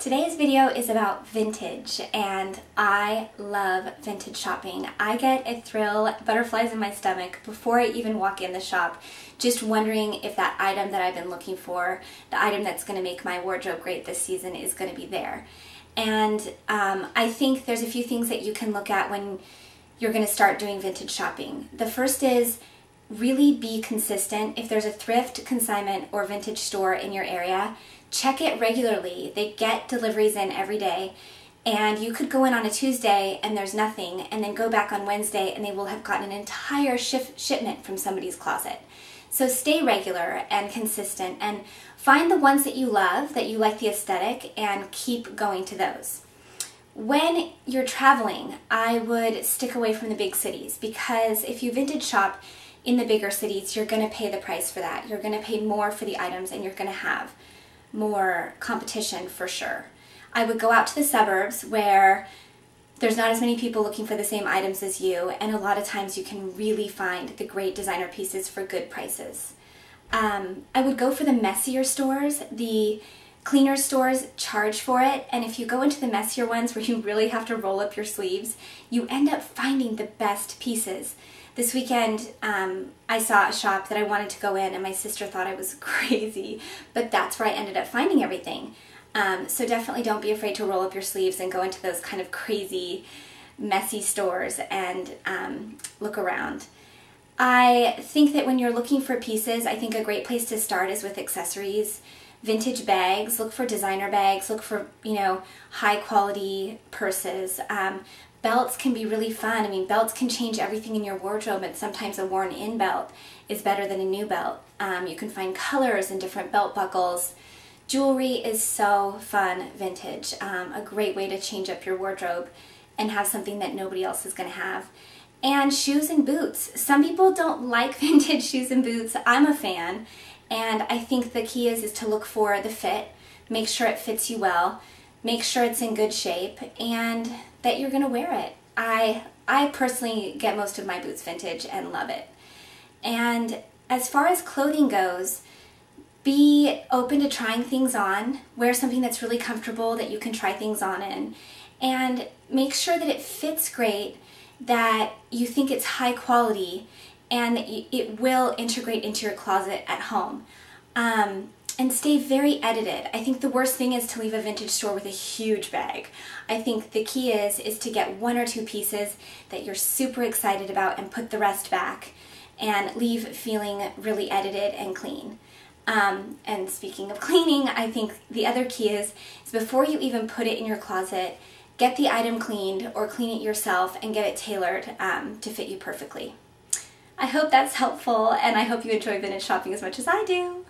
Today's video is about vintage, and I love vintage shopping. I get a thrill, butterflies in my stomach, before I even walk in the shop, just wondering if that item that I've been looking for, the item that's going to make my wardrobe great this season, is going to be there. And I think there's a few things that you can look at when you're going to start doing vintage shopping. The first is really be consistent. If there's a thrift, consignment, or vintage store in your area, check it regularly. They get deliveries in every day, and you could go in on a Tuesday and there's nothing, and then go back on Wednesday and they will have gotten an entire shipment from somebody's closet. So stay regular and consistent, and find the ones that you love, that you like the aesthetic, and keep going to those. When you're traveling, I would stick away from the big cities, because if you vintage shop in the bigger cities, you're going to pay the price for that. You're going to pay more for the items, and you're going to have more competition for sure. I would go out to the suburbs where there's not as many people looking for the same items as you, and a lot of times you can really find the great designer pieces for good prices. I would go for the messier stores. The cleaner stores charge for it, and if you go into the messier ones where you really have to roll up your sleeves, you end up finding the best pieces. This weekend, I saw a shop that I wanted to go in, and my sister thought I was crazy, but that's where I ended up finding everything. So definitely don't be afraid to roll up your sleeves and go into those kind of crazy, messy stores and look around. I think that when you're looking for pieces, I think a great place to start is with accessories. Vintage bags, look for designer bags, look for, high quality purses. Belts can be really fun. I mean, belts can change everything in your wardrobe, and sometimes a worn-in belt is better than a new belt. You can find colors in different belt buckles. Jewelry is so fun vintage. A great way to change up your wardrobe and have something that nobody else is going to have. And shoes and boots. Some people don't like vintage shoes and boots. I'm a fan, and I think the key is to look for the fit, make sure it fits you well, make sure it's in good shape, and that you're going to wear it. I personally get most of my boots vintage and love it. And as far as clothing goes, be open to trying things on. Wear something that's really comfortable that you can try things on in. And make sure that it fits great, that you think it's high quality, and that it will integrate into your closet at home. And stay very edited. I think the worst thing is to leave a vintage store with a huge bag. I think the key is to get one or two pieces that you're super excited about and put the rest back, and leave feeling really edited and clean. And speaking of cleaning, I think the other key is before you even put it in your closet, get the item cleaned or clean it yourself and get it tailored to fit you perfectly. I hope that's helpful, and I hope you enjoy vintage shopping as much as I do.